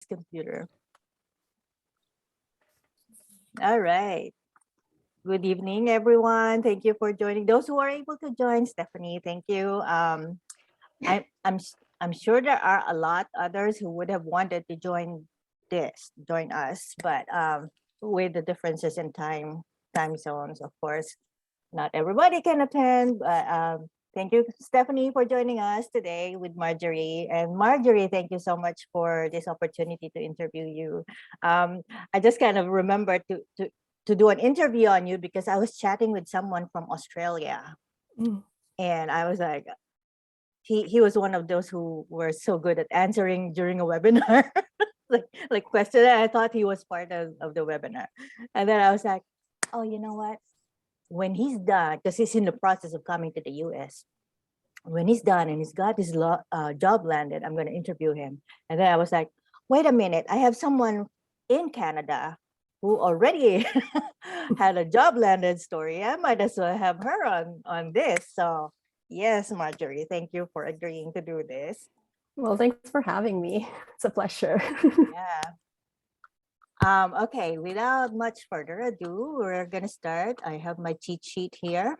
computer. All right. Good evening, everyone. Thank you for joining. Those who are able to join, Stephanie, thank you. I'm sure there are a lot others who would have wanted to join us, but with the differences in time zones, of course, not everybody can attend. But thank you, Stephanie, for joining us today with Marjorie. And Marjorie, thank you so much for this opportunity to interview you. I just kind of remembered to do an interview on you because I was chatting with someone from Australia. And I was like, he was one of those who were so good at answering during a webinar, like question. I thought he was part of the webinar. And then I was like, oh, you know what? When he's done, because he's in the process of coming to the US, when he's done and he's got his job landed, I'm going to interview him. And then I was like, wait a minute, I have someone in Canada who already had a job landed story. I might as well have her on this. So yes, Marjorie, thank you for agreeing to do this. Well, thanks for having me. It's a pleasure. Yeah. Okay, without much further ado, we're gonna start. I have my cheat sheet here.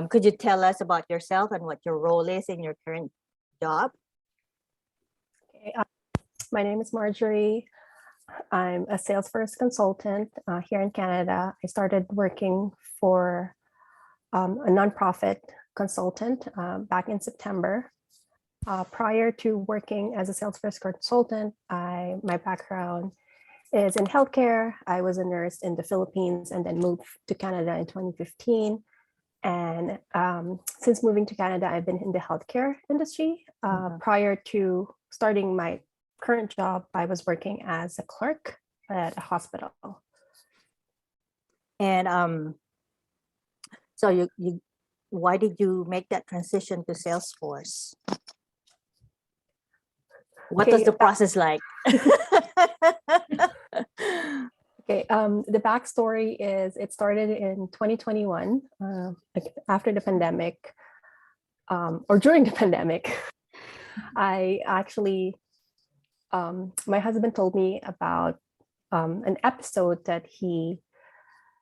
Could you tell us about yourself and what your role is in your current job? Okay, my name is Marjorie. I'm a Salesforce consultant here in Canada. I started working for a nonprofit consultant back in September. Prior to working as a Salesforce consultant, my background is in healthcare. I was a nurse in the Philippines and then moved to Canada in 2015. And since moving to Canada, I've been in the healthcare industry. Prior to starting my current job, I was working as a clerk at a hospital. And so you why did you make that transition to Salesforce? What was the process like? Okay, the backstory is it started in 2021, after the pandemic, or during the pandemic. I actually, my husband told me about an episode that he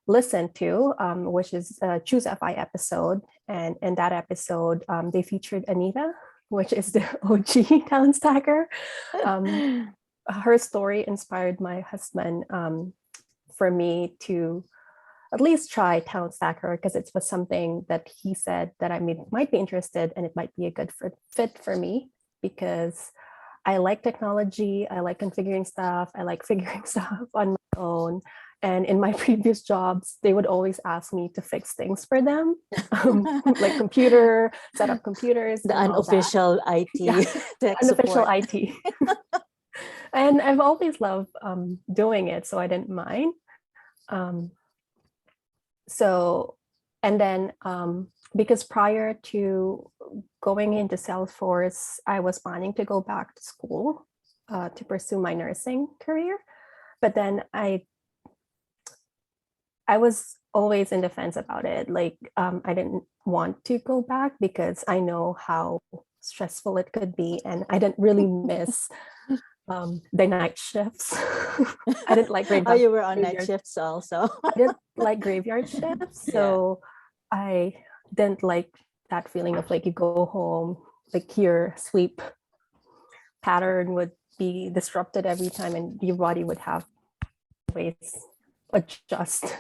listened to, which is a Choose FI episode. And in that episode, they featured Anita, which is the OG talent stacker. Her story inspired my husband for me to at least try talent stacker because it was something that he said that I might be interested and it might be a good fit for me because I like technology, I like configuring stuff, I like figuring stuff on my own. And in my previous jobs, they would always ask me to fix things for them, like set up computers. The unofficial IT, yeah, unofficial IT. And I've always loved doing it, so I didn't mind. Because prior to going into Salesforce, I was planning to go back to school to pursue my nursing career. But then I was always in the fence about it. Like I didn't want to go back because I know how stressful it could be. And I didn't really miss the night shifts. I didn't like graveyard. Oh, you were on night shifts also. I didn't like graveyard shifts. So I didn't like that feeling of like you go home, like your sleep pattern would be disrupted every time and your body would have ways adjust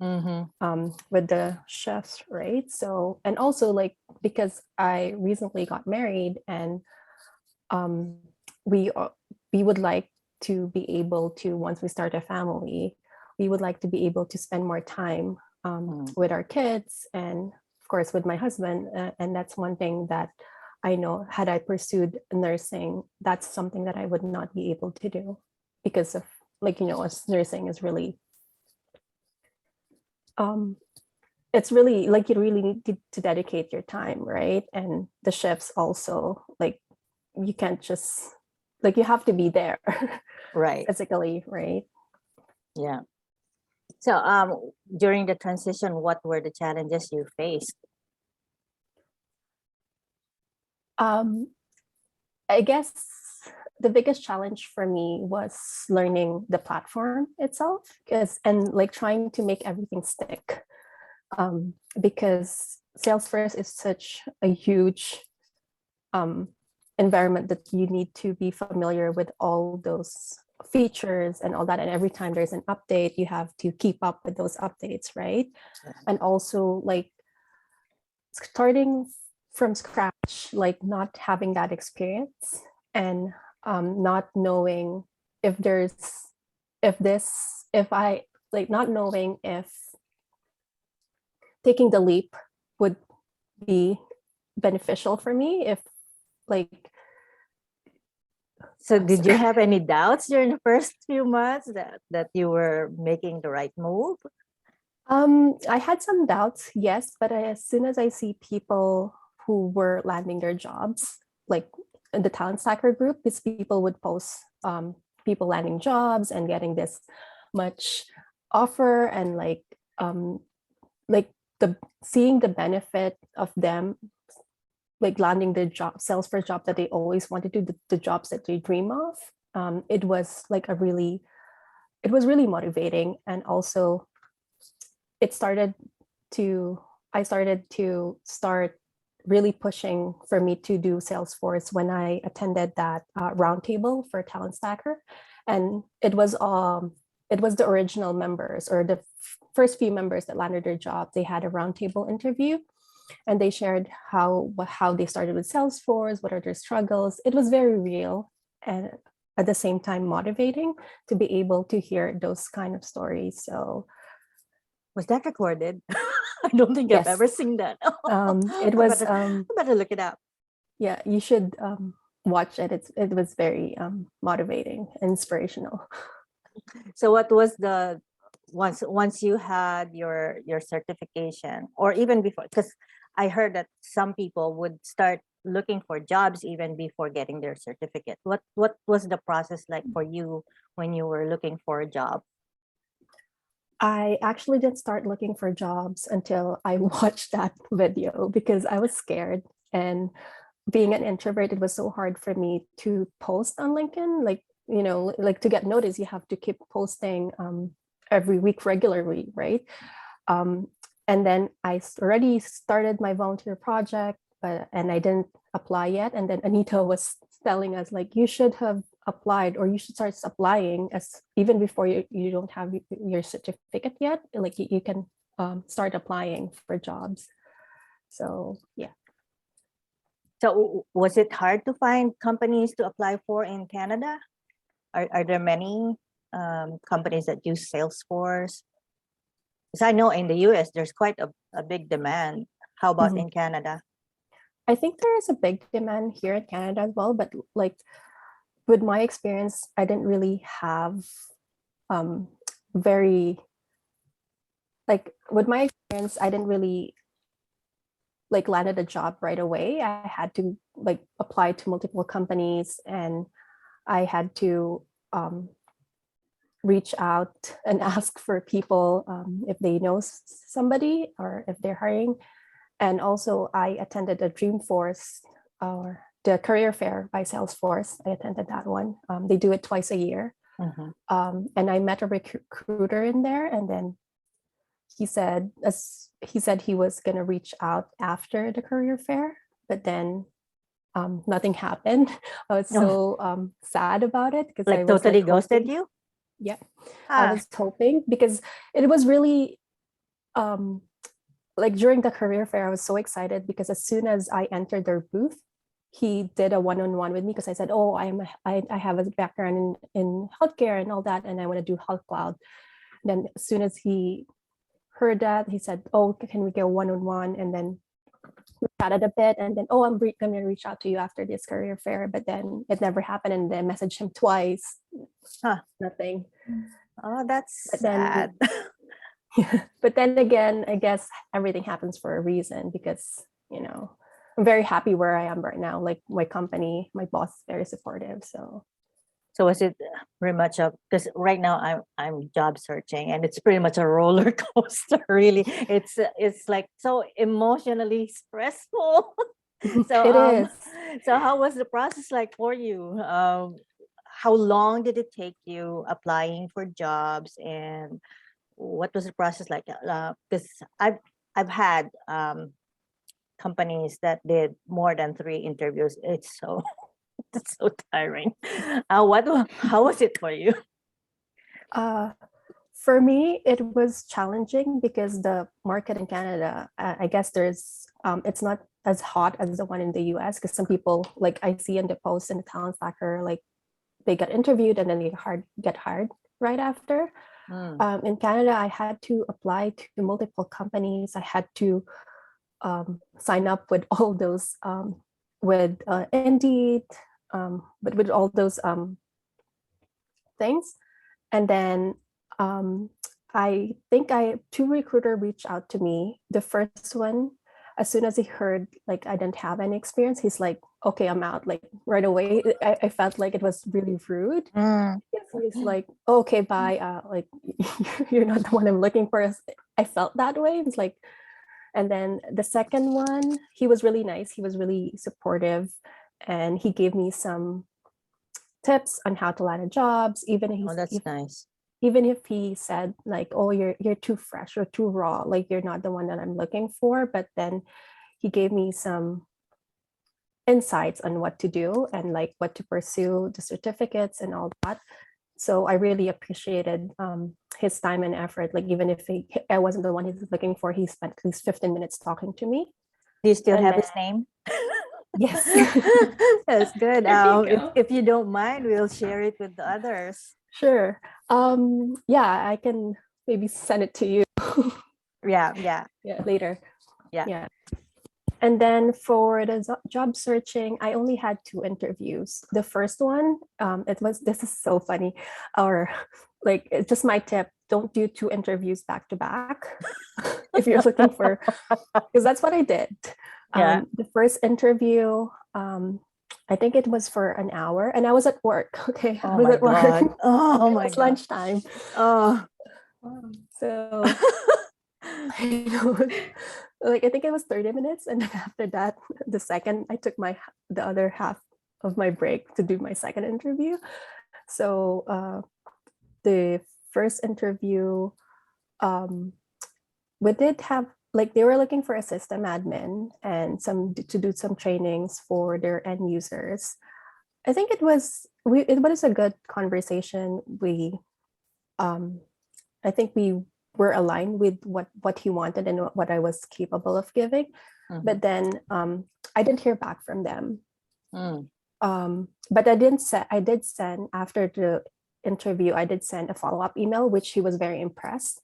with the shifts, right? So, and also like because I recently got married and we would like to be able to, once we start a family, we would like to be able to spend more time with our kids and of course with my husband. And that's one thing that I know had I pursued nursing, that's something that I would not be able to do because of like, nursing is really, it's really like you really need to dedicate your time, right? And the shifts also, like you can't just, like you have to be there right, physically, right? Yeah. So during the transition, what were the challenges you faced? I guess the biggest challenge for me was learning the platform itself, and like trying to make everything stick, because Salesforce is such a huge environment that you need to be familiar with all those features and all that. And every time there's an update, you have to keep up with those updates, right? And also like starting from scratch, like not having that experience, and not knowing if I like not knowing if taking the leap would be beneficial for me, if like. So did you have any doubts during the first few months that you were making the right move? I had some doubts, yes, but as soon as I see people who were landing their jobs, like in the talent stacker group, these people would post people landing jobs and getting this much offer, and like the seeing the benefit of them like landing the job, Salesforce job that they always wanted to do, the jobs that they dream of. It was really motivating. And also I started to start really pushing for me to do Salesforce when I attended that roundtable for Talent Stacker. And it was the original members, or the first few members that landed their job. They had a roundtable interview, and they shared how they started with Salesforce, what are their struggles. It was very real, and at the same time motivating to be able to hear those kind of stories. So was that recorded? I don't think I've ever seen that. It was I better look it up. Yeah, you should watch it. It was very motivating, inspirational. So what was the once you had your certification, or even before? Because I heard that some people would start looking for jobs even before getting their certificate. What was the process like for you when you were looking for a job? I actually didn't start looking for jobs until I watched that video, because I was scared. And being an introvert, it was so hard for me to post on LinkedIn. Like, like to get noticed, you have to keep posting every week regularly, right? And then I already started my volunteer project, and I didn't apply yet. And then Anita was telling us, like, you should have applied, or you should start applying as even before you don't have your certificate yet. Like you can start applying for jobs. So yeah. So was it hard to find companies to apply for in Canada? Are there many companies that use Salesforce? Because I know in the US, there's quite a big demand. How about in Canada? I think there is a big demand here in Canada as well, but like with my experience, I didn't really have with my experience, I didn't really like landed a job right away. I had to like apply to multiple companies, and I had to reach out and ask for people if they know somebody or if they're hiring. And also I attended a Dreamforce, or the career fair by Salesforce. I attended that one. They do it twice a year. And I met a recruiter in there, and then he said he was going to reach out after the career fair, but then nothing happened. I was so sad about it, because like I was totally like, ghosted you. Yeah, I was hoping, because it was really like during the career fair, I was so excited, because as soon as I entered their booth, he did a one-on-one with me, because I said, oh, I have a background in healthcare and all that, and I want to do Health Cloud. And then as soon as he heard that, he said, oh, can we get one-on-one? And then we chatted a bit, and then, oh, I'm going to reach out to you after this career fair. But then it never happened, and then messaged him twice. Nothing. Oh, that's sad. But then again, I guess everything happens for a reason, because I'm very happy where I am right now. Like my company, my boss is very supportive. So was it pretty much because right now I'm job searching, and it's pretty much a roller coaster. Really, it's like so emotionally stressful. So it is. So how was the process like for you? how long did it take you applying for jobs, and what was the process like? Because I've had companies that did more than 3 interviews. It's so it's so tiring. How was it for you? Uh, for me, it was challenging because the market in Canada, I guess it's not as hot as the one in the US, because some people, like I see in the post in the talent stacker, like they get interviewed and then they get hired right after. In Canada, I had to apply to multiple companies. I had to sign up with all those, with Indeed, but with all those things. And then I think two recruiter reached out to me. The first one, as soon as he heard like I didn't have any experience, he's like, okay, I'm out, like right away. I felt like it was really rude. He's like, oh, okay, bye. Like you're not the one I'm looking for. I felt that way. It's like, and then the second one, he was really nice. He was really supportive, and he gave me some tips on how to land jobs. That's nice. Even if he said like, oh, you're too fresh or too raw, like you're not the one that I'm looking for, but then he gave me some insights on what to do and like what to pursue, the certificates and all that. So I really appreciated his time and effort. Like even if I wasn't the one he's looking for, he spent at least 15 minutes talking to me. Do you still have his name? Yes. That's good. If you don't mind, we'll share it with the others. Sure. Yeah, I can maybe send it to you. Yeah, Later. Yeah. And then for the job searching, I only had 2 interviews. The first one, this is so funny, or like, it's just my tip: don't do 2 interviews back to back if you're looking for, because that's what I did. The first interview, I think it was for an hour, and I was at work. Okay, I was at work. Oh my God. It's lunchtime. Oh, so I know. Like I think it was 30 minutes, and then after that, I took the other half of my break to do my second interview. So the first interview, we did have, like, they were looking for a system admin and to do some trainings for their end users. I think it was a good conversation. I think we were aligned with what he wanted and what I was capable of giving. But then I didn't hear back from them. But I did send, after the interview, I did send a follow-up email, which he was very impressed,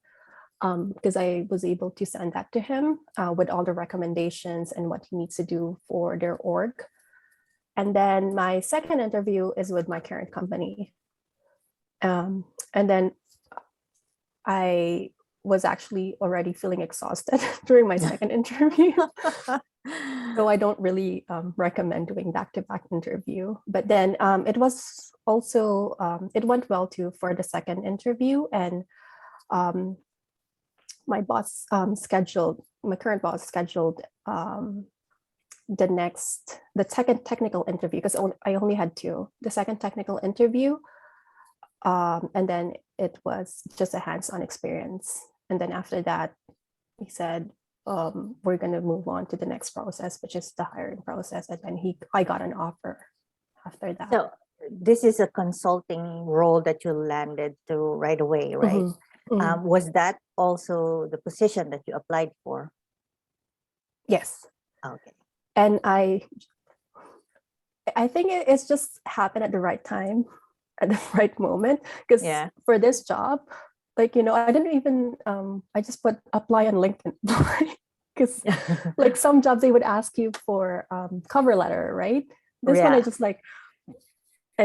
because I was able to send that to him with all the recommendations and what he needs to do for their org. And then my second interview is with my current company. And then I was actually already feeling exhausted during my second interview. So I don't really recommend doing back-to-back interview. But then it was also, it went well too for the second interview. And my current boss scheduled the second technical interview, because I only had 2. The second technical interview, and then it was just a hands-on experience. And then after that, he said, we're going to move on to the next process, which is the hiring process. And then I got an offer after that. So this is a consulting role that you landed to right away, right? Was that also the position that you applied for? Yes. Okay. And I think it's just happened at the right time, at the right moment. Because for this job, like, I didn't even, I just put apply on LinkedIn. Because like some jobs, they would ask you for cover letter, right? This one, I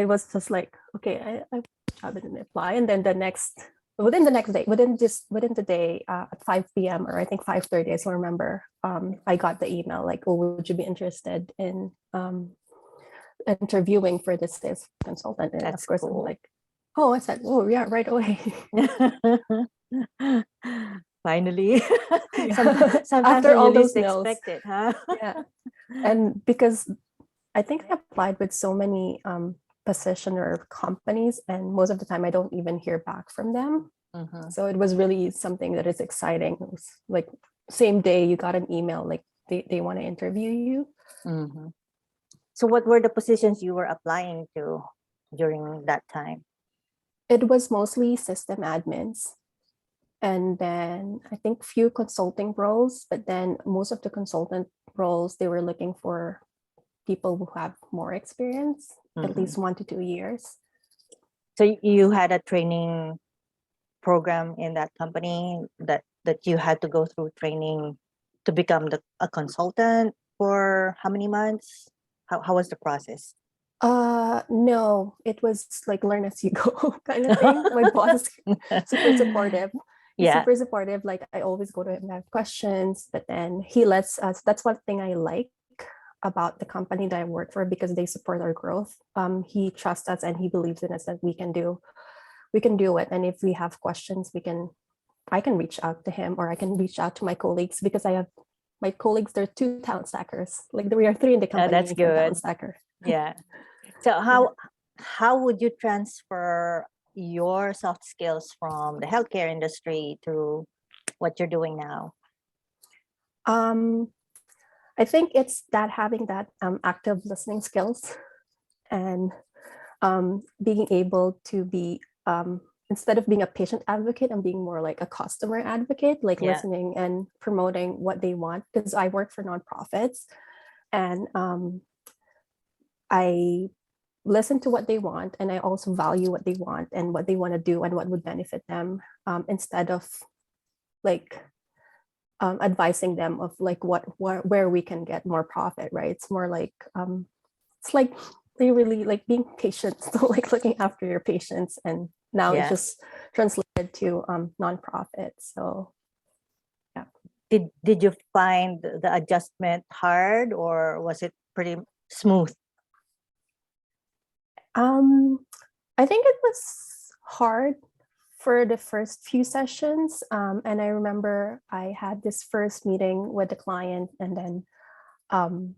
was just like, okay, I didn't apply. And then within the day at 5 p.m. or I think 5:30, I still remember, I got the email like, oh, would you be interested in interviewing for this sales consultant? And That's of course, cool. I'm like, oh, I said, oh yeah, right away. Finally. Sometimes After all those no's. expect it, huh? Yeah. And because I think I applied with so many position or companies, and most of the time I don't even hear back from them. Mhm. So it was really something that is exciting. It was like same day you got an email like they want to interview you. Mhm. So what were the positions you were applying to during that time? It was mostly system admins, and then I think few consulting roles, but then most of the consultant roles they were looking for people who have more experience, at Mhm. least 1 to 2 years. So you had a training program in that company that you had to go through training to become a consultant for how many months? How was the process? No, it was like learn as you go kind of thing. My boss is super supportive. He's Yeah. super supportive. Like I always go to him and have questions, but then he lets us. That's one thing I like about the company that I work for because they support our growth. He trusts us and he believes in us that we can do it. And if we have questions, I can reach out to him or I can reach out to my colleagues because I have my colleagues, they're 2 talent stackers. Like we are 3 in the company, That's and 1 talent good. stacker. Yeah. So Yeah. how would you transfer your soft skills from the healthcare industry to what you're doing now? Um, I think it's that having that active listening skills and being able to be instead of being a patient advocate, I'm being more like a customer advocate, like Yeah. listening and promoting what they want. Because I work for nonprofits, and I listen to what they want, and I also value what they want and what they want to do and what would benefit them, instead of like advising them of like where we can get more profit, right? It's more like it's like they really like being patient, so like looking after your patients, and now it's Yeah. just translated to nonprofit. So yeah. Did you find the adjustment hard or was it pretty smooth? um I think it was hard for the first few sessions, and I remember I had this first meeting with the client, and then um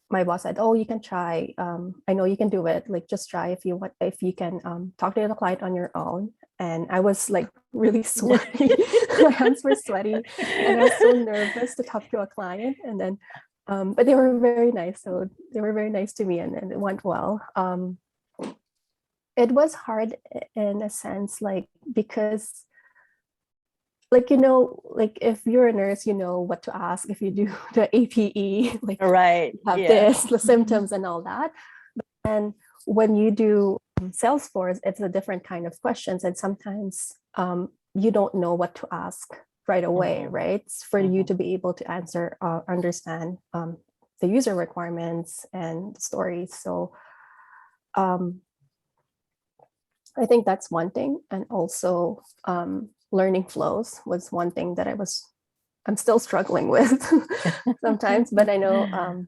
my boss said, "Oh, you can try. I know you can do it. Like, just try if you want. If you can talk to the client on your own." And I was like really sweaty. My hands were sweaty, and I was so nervous to talk to a client. And then, but they were very nice. So they were very nice to me, and it went well. It was hard in a sense, like because like like if you're a nurse you know what to ask if you do the APE, like Right. you have Yeah. this, the symptoms and all that. And when you do Salesforce, it's a different kind of questions, and sometimes you don't know what to ask right away, Mhm. right? It's for you Mhm. to be able to answer, understand the user requirements and stories. So um, I think that's one thing. And also learning flows was one thing that I'm still struggling with sometimes, but I know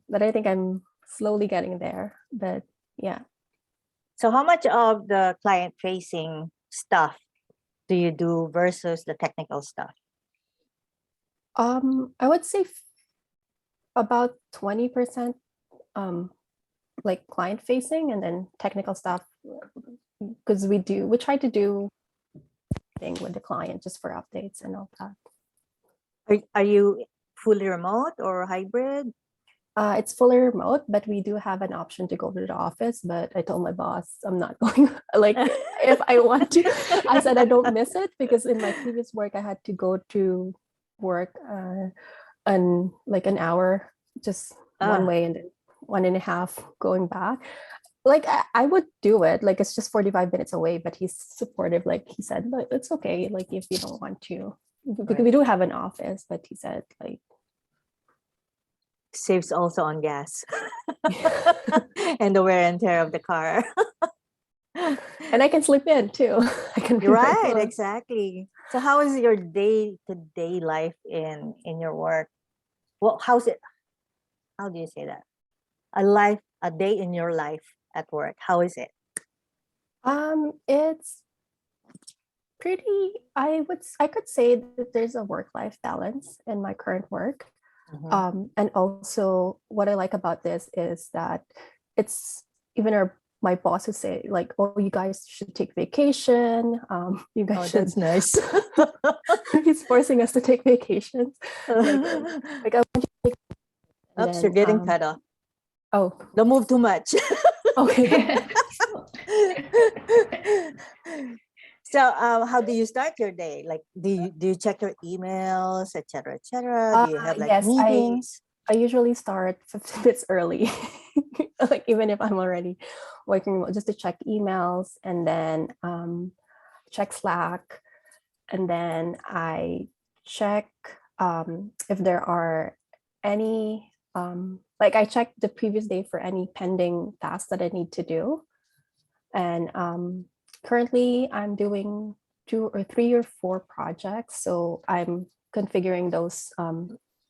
that I think I'm slowly getting there. But yeah. So how much of the client facing stuff do you do versus the technical stuff? I would say about 20% like client facing, and then technical stuff because we try to do thing with the client just for updates and all that. Are you fully remote or hybrid? It's fully remote, but we do have an option to go to the office. But I told my boss I'm not going. Like if I want to, I said I don't miss it because in my previous work I had to go to work and like an hour just one Ah, way and then 1.5 going back. Like I would do it. Like it's just 45 minutes away, but he's supportive. Like he said, like it's okay. Like if you don't want to, because we right. do have an office, but he said like Saves also on gas and the wear and tear of the car. and I can sleep in too. I can You're read my right, book. exactly. So how is your day-to-day life in your work? Well, how's it? How do you say that? A day in your life at work. How is it? It's pretty. I could say that there's a work-life balance in my current work. Mhm. And also, what I like about this is that it's even our my boss would say like, "Oh, you guys should take vacation. You Oh, guys should." that's nice. He's forcing us to take vacations. Like, I want you to take. And Oops, you're then, getting cut off. oh, Don't move too much. okay. So, how do you start your day? Like, do you check your emails, etc., etc.? Do you have like Yes, meetings? I usually start 15 minutes early, like even if I'm already working, just to check emails and then check Slack, and then I check if there are any like I check the previous day for any pending tasks that I need to do, and currently I'm doing 2 or 3 or 4 projects, so I'm configuring those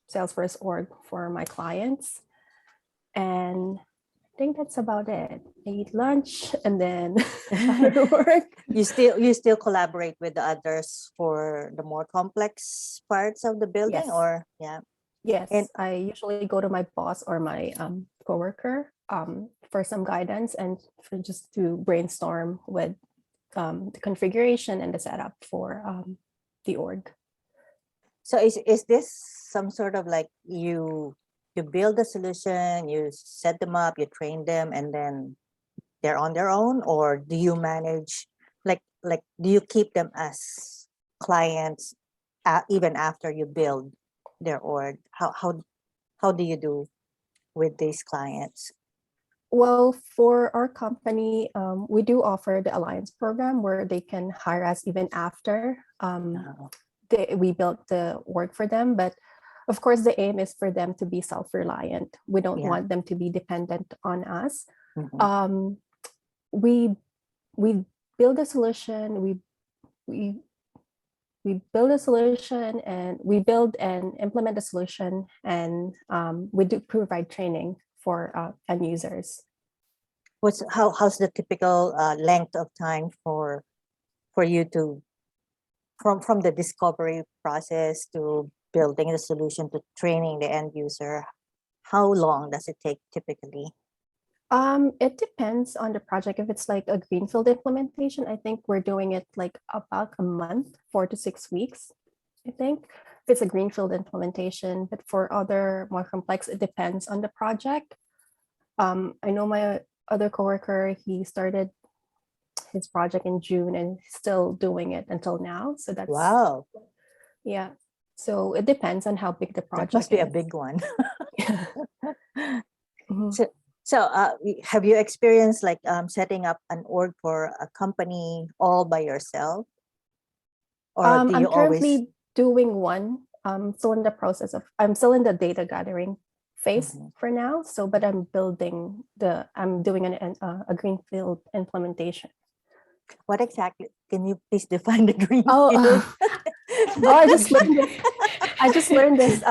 Salesforce org for my clients, and I think that's about it. I eat lunch and then try to work. You still collaborate with the others for the more complex parts of the building, Yes. or yeah? Yes, And I usually go to my boss or my coworker for some guidance and for just to brainstorm with the configuration and the setup for the org. so is this some sort of like you build a solution, you set them up, you train them, and then they're on their own, or do you manage like do you keep them as clients even after you build their org? How do you do with these clients? Well, for our company, we do offer the alliance program where they can hire us even after Oh, we built the org for them. But of course, the aim is for them to be self-reliant. We don't yeah. want them to be dependent on us. Mhm. We we build a solution. We we build a solution and we build and implement a solution, and we do provide training for end users. How's the typical length of time for you to from the discovery process to building the solution to training the end user? How long does it take typically? It depends on the project. If it's like a greenfield implementation, I think we're doing it like about a month, 4 to 6 weeks, I think. If it's a greenfield implementation, but for other more complex, it depends on the project. I know my other coworker, he started his project in June and still doing it until now. So that's, Wow, yeah. So it depends on how big the that project must be a is. big one. Mhm. So, have you experienced like setting up an org for a company all by yourself, or do I'm you always? currently doing one. Still in the process of, I'm still in the data gathering phase Mhm. for now. So, but I'm doing a greenfield implementation. What exactly? Can you please define the Oh, greenfield? I just learned this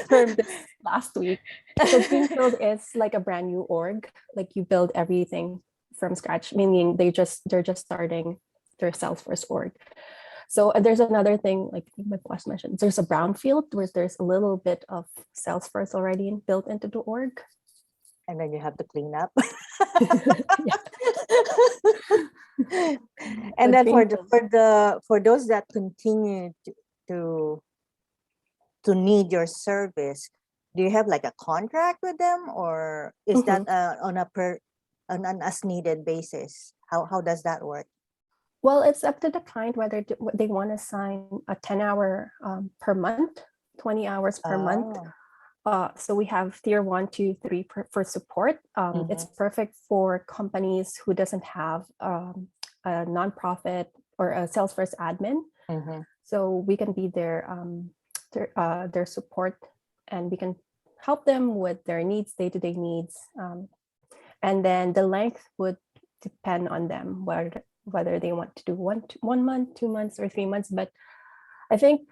term this last week. So greenfield is like a brand new org. Like you build everything from scratch, meaning they're just starting their Salesforce org. So there's another thing, like my boss mentioned, there's a brownfield where there's a little bit of Salesforce already built into the org. And then you have to clean up. Yeah. And The then greenfield. for those that continue to to need your service, do you have like a contract with them, or is that Mhm. on an as needed basis? How does that work? Well, it's up to the client whether they want to sign a 10-hour per month, 20 hours per month. Oh, So we have tier 1, 2, 3 for support. It's mhm, perfect for companies who doesn't have a nonprofit or a Salesforce admin. mhm. So we can be their support, and we can help them with their needs, day-to-day needs. And then the length would depend on them, whether they want to do 1 month, 2 months, or 3 months. But I think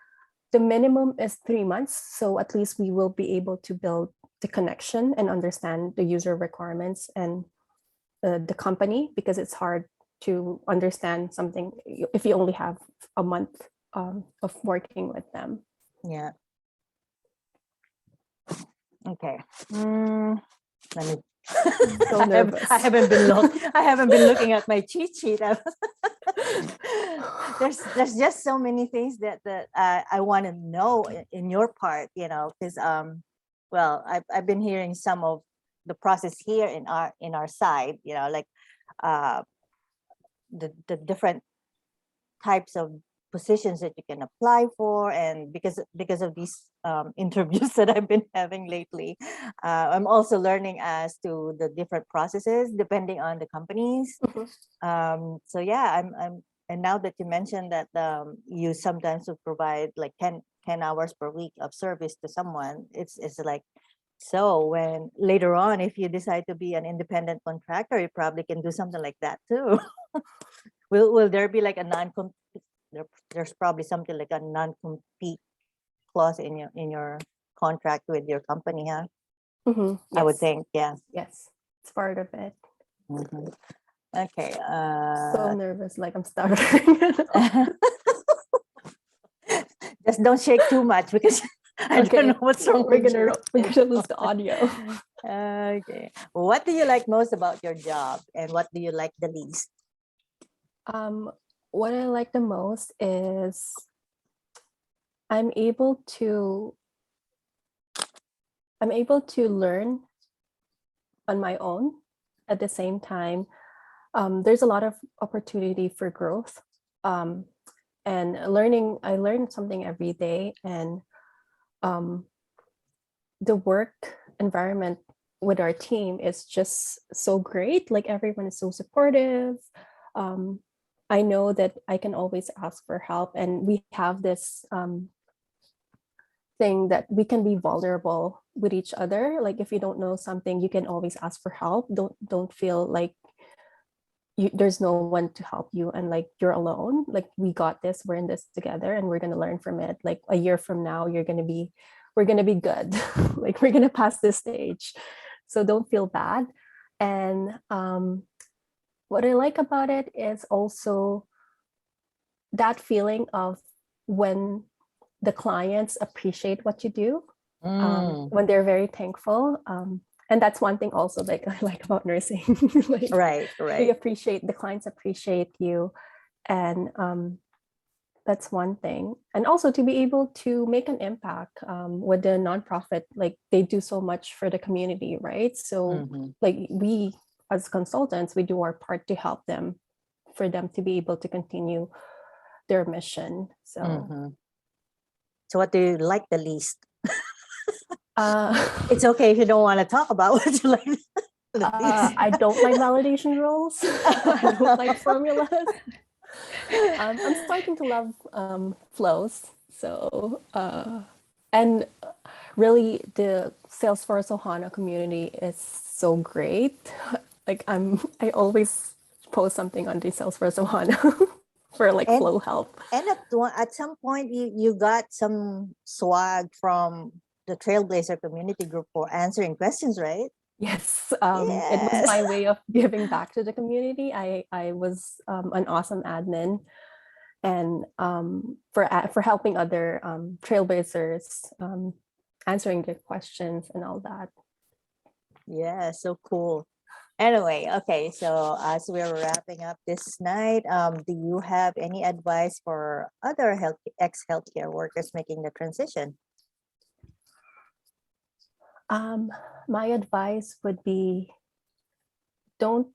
the minimum is 3 months. So at least we will be able to build the connection and understand the user requirements and the company, because it's hard to understand something if you only have a month of working with them. Yeah. Okay. Let me So nervous. I haven't been looking at my cheat sheet. There's just so many things that I want to know in your part, because well, I've been hearing some of the process here in our side, like uh the different types of positions that you can apply for, and because of these interviews that I've been having lately, I'm also learning as to the different processes depending on the companies. So yeah, I'm and now that you mentioned that you sometimes will provide like 10 hours per week of service to someone, it's like, so when later on, if you decide to be an independent contractor, you probably can do something like that too. Will there be like a there's probably something like a non-compete clause in your contract with your company, huh? I would Yes, think, yeah. yes, it's part of it. Mhm. Okay. So nervous, like I'm stuttering. Just don't shake too much because I don't Okay, know what's wrong we're with gonna lose the audio. Okay. What do you like most about your job, and what do you like the least? Um, what I like the most is I'm able to learn on my own. At the same time, there's a lot of opportunity for growth, and learning. I learn something every day, and um, the work environment with our team is just so great. Like everyone is so supportive. Um, I know that I can always ask for help, and we have this thing that we can be vulnerable with each other. Like if you don't know something, you can always ask for help. Don't feel like there's no one to help you and like you're alone. Like we got this, we're in this together, and we're gonna learn from it. Like a year from now, we're gonna be good. Like we're gonna pass this stage. So don't feel bad. And what I like about it is also that feeling of when the clients appreciate what you do, when they're very thankful. And that's one thing also like I like about nursing. Like Right, right. the clients appreciate you. And that's one thing. And also to be able to make an impact with the nonprofit, like they do so much for the community, right? So like we as consultants, we do our part to help them, for them to be able to continue their mission. So So what do you like the least? uh, It's okay if you don't want to talk about what you like the least. I don't like validation roles. I don't like formulas. I'm starting to love flows. So, and really the Salesforce Ohana community is so great. Like I always post something on the Salesforce Ohana for like And flow help. and at some point you got some swag from the Trailblazer community group for answering questions, right? Yes, it was Yes. my way of giving back to the community. I was an awesome admin, and for helping other trailblazers, answering their questions and all that. Yeah, so cool. Anyway, okay, so as we're wrapping up this night, do you have any advice for other ex-healthcare workers making the transition? My advice would be don't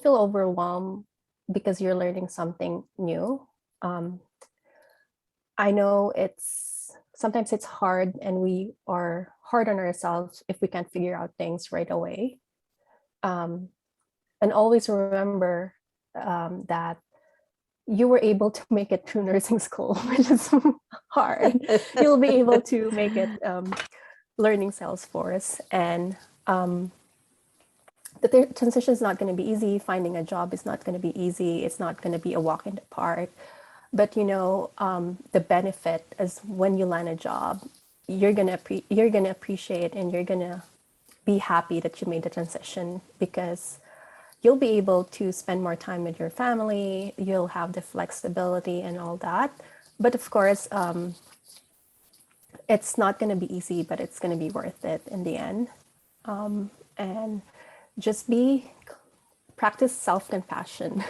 feel overwhelmed because you're learning something new. I know sometimes it's hard, and we are hard on ourselves if we can't figure out things right away. And always remember that you were able to make it through nursing school, which is hard. You'll be able to make it learning Salesforce, and the transition is not going to be easy. Finding a job is not going to be easy. It's not going to be a walk in the park. But the benefit is when you land a job, you're gonna appreciate, and you're gonna be happy that you made the transition, because you'll be able to spend more time with your family. You'll have the flexibility and all that. But of course, it's not going to be easy, but it's going to be worth it in the end. and just practice self-compassion.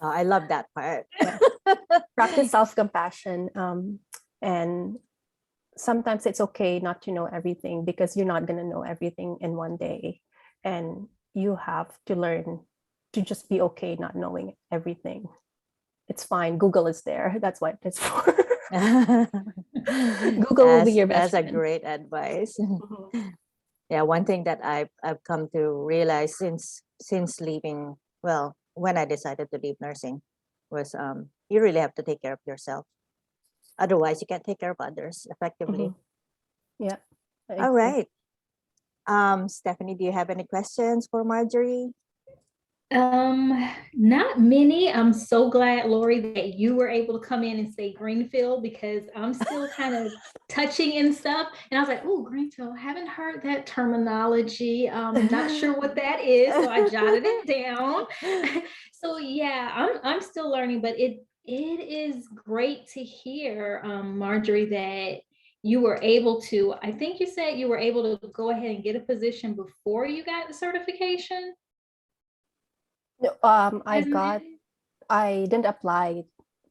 I love that part. Yeah. Practice self-compassion. And sometimes it's okay not to know everything, because you're not going to know everything in one day. And you have to learn to just be okay not knowing everything. It's fine. Google is there. That's what it's for. Google will be your best That's a friend. great advice. Mhm. Yeah, one thing that I've come to realize since leaving, well, when I decided to leave nursing, was you really have to take care of yourself. Otherwise, you can't take care of others effectively. Mhm. Yeah. I All agree. right. Stephanie, do you have any questions for Marjorie? Not many. I'm so glad, Lori, that you were able to come in and say Greenfield, because I'm still kind of touching and stuff. And I was like, oh, Greenfield, haven't heard that terminology. Not sure what that is. So I jotted it down. So yeah, I'm still learning, but it is great to hear, Marjorie, that you were able to, I think you said you were able to go ahead and get a position before you got the certification. No, Isn't it? I didn't apply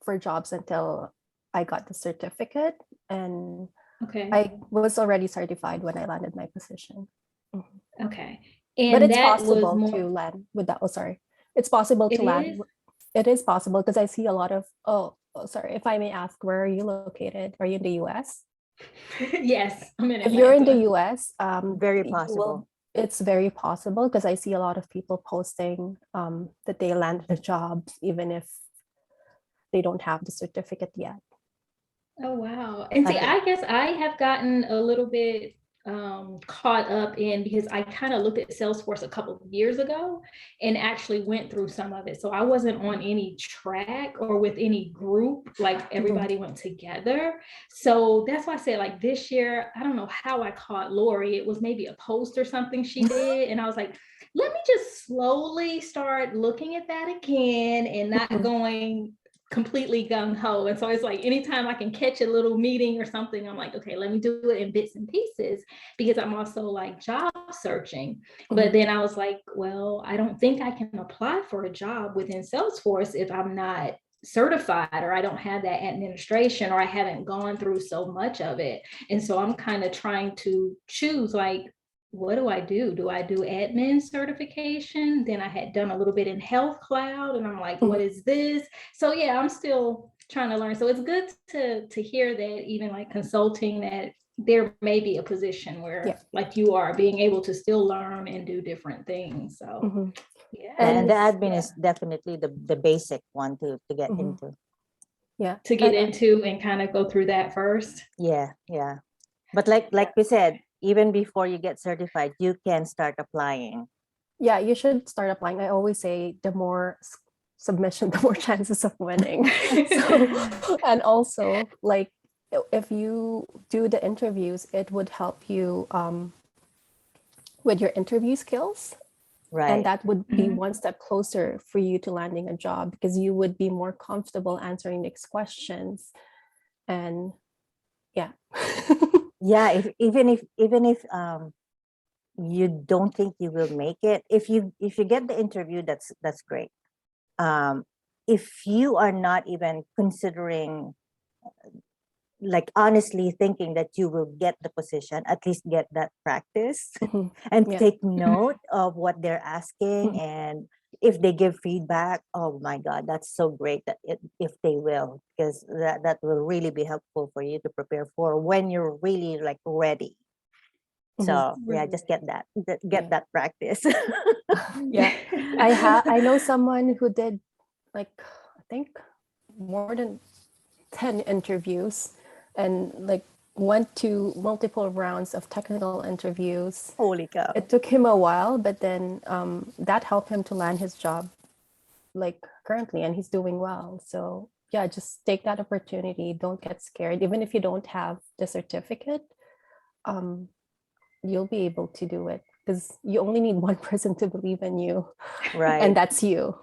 for jobs until I got the certificate, and Okay. I was already certified when I landed my position. Mhm. Okay. But And it's that was possible to more, land with that. Oh, sorry. It's possible it to land. is? It is possible, because I see a lot of, sorry, if I may ask, where are you located? Are you in the US? Yes, I'm in If you're in the Atlanta. US, Very you will, possible. it's very possible, because I see a lot of people posting that they landed the jobs even if they don't have the certificate yet. Oh, wow. And see, Okay. I guess I have gotten a little bit caught up in, because I kind of looked at Salesforce a couple of years ago and actually went through some of it. So I wasn't on any track or with any group, like everybody went together. So that's why I said, like, this year, I don't know how I caught Lori. It was maybe a post or something she did. And I was like, let me just slowly start looking at that again and not going completely gung-ho. And so it's like anytime I can catch a little meeting or something, I'm like, okay, let me do it in bits and pieces, because I'm also like job searching. But then I was like, well, I don't think I can apply for a job within Salesforce if I'm not certified, or I don't have that administration, or I haven't gone through so much of it. And so I'm kind of trying to choose, like, what do I do? Do I do admin certification? Then I had done a little bit in health cloud, and I'm like, what is this? So yeah, I'm still trying to learn. So it's good to hear that even like consulting, that there may be a position where, Yeah. like you are, being able to still learn and do different things. So Yeah, yeah, and the And admin is definitely the basic one to get into. yeah, to get into and kind of go through that first. Yeah, yeah. But like we said, even before you get certified, you can start applying. yeah, you should start applying. I always say the more submission, the more chances of winning. So, and also, like, if you do the interviews, it would help you with your interview skills. And Right. that would be one step closer for you to landing a job, because you would be more comfortable answering next questions. And yeah. Yeah, if even if you don't think you will make it, if you get the interview, that's great. If you are not even considering, like, honestly thinking that you will get the position, at least get that practice and Yeah. take note of what they're asking. Mhm. And if they give feedback, oh my God, that's so great that if they will, because that will really be helpful for you to prepare for when you're really like ready. So yeah, just get Yeah. that practice. Yeah. I know someone who did, like, I think more than 10 interviews, and like went to multiple rounds of technical interviews. Holy cow. It took him a while, but then that helped him to land his job, like, currently, and he's doing well. So yeah, just take that opportunity. Don't get scared. Even if you don't have the certificate, um, you'll be able to do it, because you only need one person to believe in you, Right. and that's you.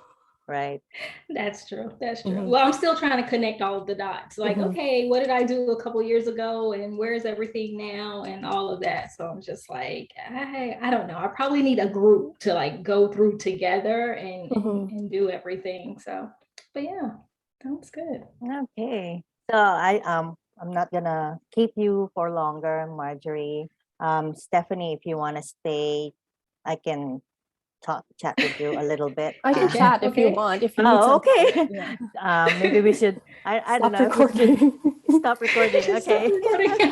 right? That's true. That's true. Mhm. Well, I'm still trying to connect all of the dots. Like, Mhm. okay, what did I do a couple years ago, and where's everything now, and all of that. So I'm just like, I don't know. I probably need a group to like go through together and Mhm. and do everything. So, but yeah, sounds good. Okay. So I'm not gonna keep you for longer, Marjorie. Stephanie, if you want to stay, I can chat with you a little bit. I can Okay. chat if you Okay. want, if you need Oh, some okay. quiet. Yeah. Maybe we should. I don't Stop know if we should recording. stop recording. Stop Okay. recording.